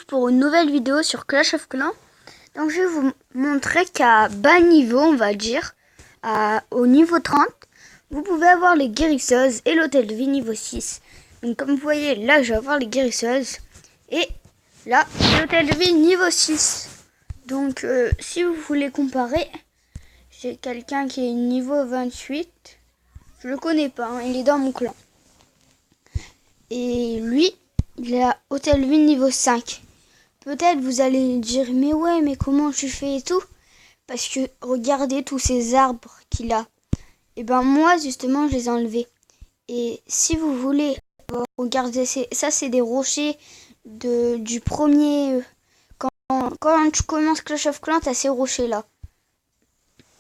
pour une nouvelle vidéo sur Clash of Clans. Donc je vais vous montrer qu'à bas niveau, on va dire, au niveau 30, vous pouvez avoir les guérisseuses et l'hôtel de vie niveau 6. Donc comme vous voyez, là je vais avoir les guérisseuses et là l'hôtel de vie niveau 6. Donc si vous voulez comparer, j'ai quelqu'un qui est niveau 28. Je le connais pas, hein, il est dans mon clan. Et lui, il est à hôtel de vie niveau 5. Peut-être vous allez dire, mais ouais, mais comment tu fais et tout? Parce que regardez tous ces arbres qu'il a. Et ben moi, justement, je les ai enlevés. Et si vous voulez, regardez, ça c'est des rochers du premier... Quand tu commences Clash of Clans, t'as ces rochers-là.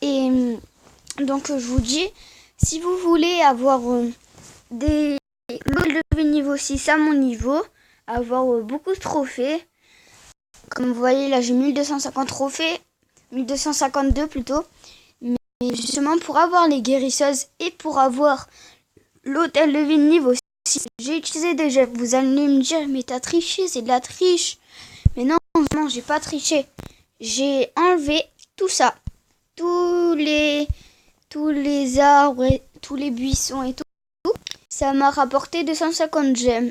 Et donc je vous dis, si vous voulez avoir l'hôtel de vie niveau 6 à mon niveau, avoir beaucoup de trophées, comme vous voyez là j'ai 1250 trophées, 1252 plutôt, mais justement pour avoir les guérisseuses et pour avoir l'hôtel de vie niveau 6, j'ai utilisé des jets. Vous allez me dire mais t'as triché, c'est de la triche. Mais non, j'ai pas triché. J'ai enlevé tout ça, tous les arbres, et tous les buissons et tout. Ça m'a rapporté 250 gemmes.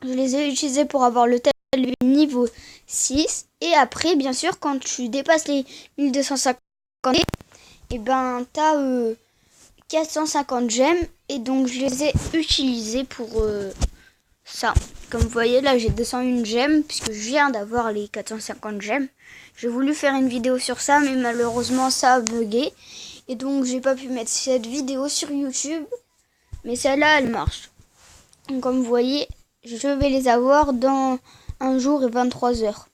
Je les ai utilisés pour avoir le niveau 6. Et après, bien sûr, quand tu dépasses les 1250, et ben t'as 450 gemmes. Et donc je les ai utilisés pour ça. Comme vous voyez, là j'ai 201 gemmes, puisque je viens d'avoir les 450 gemmes. J'ai voulu faire une vidéo sur ça, mais malheureusement ça a bugué. Et donc j'ai pas pu mettre cette vidéo sur YouTube. Mais celle-là, elle marche. Donc, comme vous voyez, je vais les avoir dans 1 jour et 23 heures.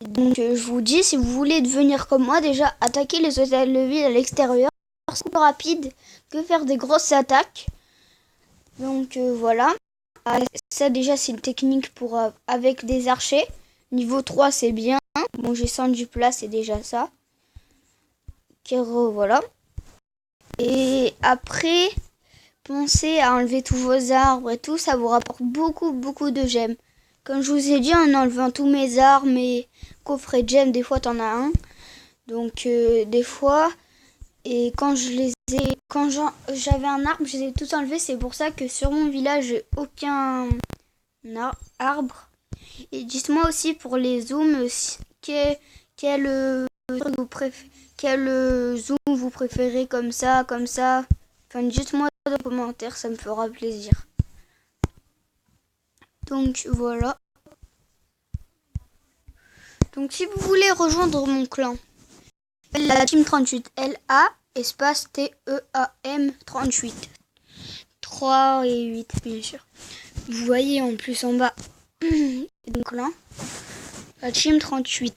Donc je vous dis, si vous voulez devenir comme moi, déjà attaquer les hôtels de ville à l'extérieur. C'est plus rapide que faire des grosses attaques. Donc voilà. Ça déjà c'est une technique pour avec des archers. Niveau 3 c'est bien. Bon j'ai 100 du plat, c'est déjà ça. Car voilà. Et après, pensez à enlever tous vos arbres et tout, ça vous rapporte beaucoup de gemmes. Comme je vous ai dit, en enlevant tous mes arbres, mes coffrets de gemmes, des fois t'en as un. Donc des fois, et quand j'avais un arbre, je les ai tous enlevés. C'est pour ça que sur mon village, j'ai aucun arbre. Et dites-moi aussi pour les zooms, quel zoom vous préférez, comme ça. Enfin, dites-moi dans les commentaires, ça me fera plaisir. Donc voilà. Donc si vous voulez rejoindre mon clan, la team 38, LA espace TEAM 38. 3 et 8 bien sûr. Vous voyez en plus en bas mon clan. La team 38.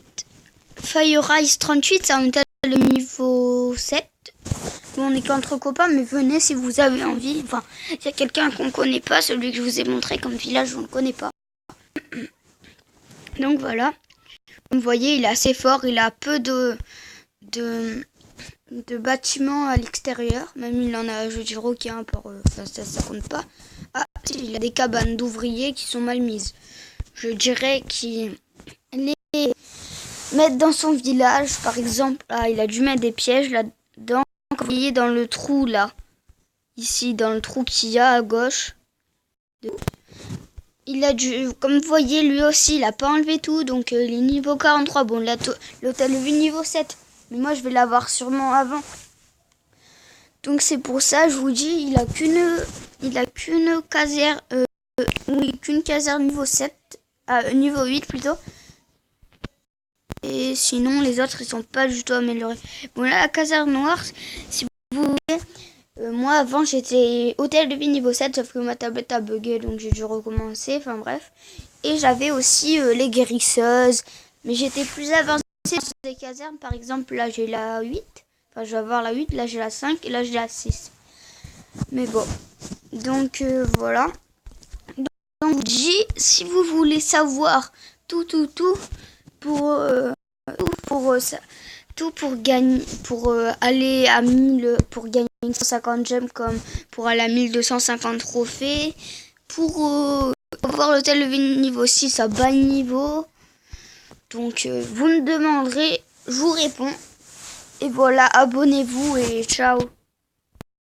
Firerise 38, c'est un le niveau 7. Bon, on est qu'entre copains, mais venez si vous avez envie. Enfin, il y a quelqu'un qu'on connaît pas, celui que je vous ai montré comme village, on ne le connaît pas. Donc voilà. Comme vous voyez, il est assez fort, il a peu de bâtiments à l'extérieur. Même il en a, je dis aucun, ça compte pas. Ah, il a des cabanes d'ouvriers qui sont mal mises. Je dirais qu'il les mettre dans son village, par exemple. Ah, il a dû mettre des pièges là-dedans. Vous voyez dans le trou là, ici dans le trou qu'il y a à gauche. Il a dû, comme vous voyez, lui aussi, il a pas enlevé tout, donc il est niveau 43. Bon, l'hôtel de vie niveau 7, mais moi je vais l'avoir sûrement avant. Donc c'est pour ça, je vous dis, il a qu'une caserne, qu'une caserne niveau 7, niveau 8 plutôt. Et sinon, les autres, ils sont pas du tout améliorés. Bon, là, la caserne noire, si vous voulez, moi, avant, j'étais hôtel de vie niveau 7, sauf que ma tablette a bugué, donc j'ai dû recommencer, enfin bref. Et j'avais aussi les guérisseuses, mais j'étais plus avancée sur des casernes. Par exemple, là, j'ai la 8. Enfin, je vais avoir la 8, là, j'ai la 5, et là, j'ai la 6. Mais bon, donc, voilà. Donc, je vous dis, si vous voulez savoir tout, pour gagner, pour aller à 1000, pour gagner 150 gemmes, comme pour aller à 1250 trophées, pour voir l'hôtel levé niveau 6 à bas niveau. Donc vous me demanderez, je vous réponds. Et voilà, abonnez-vous et ciao.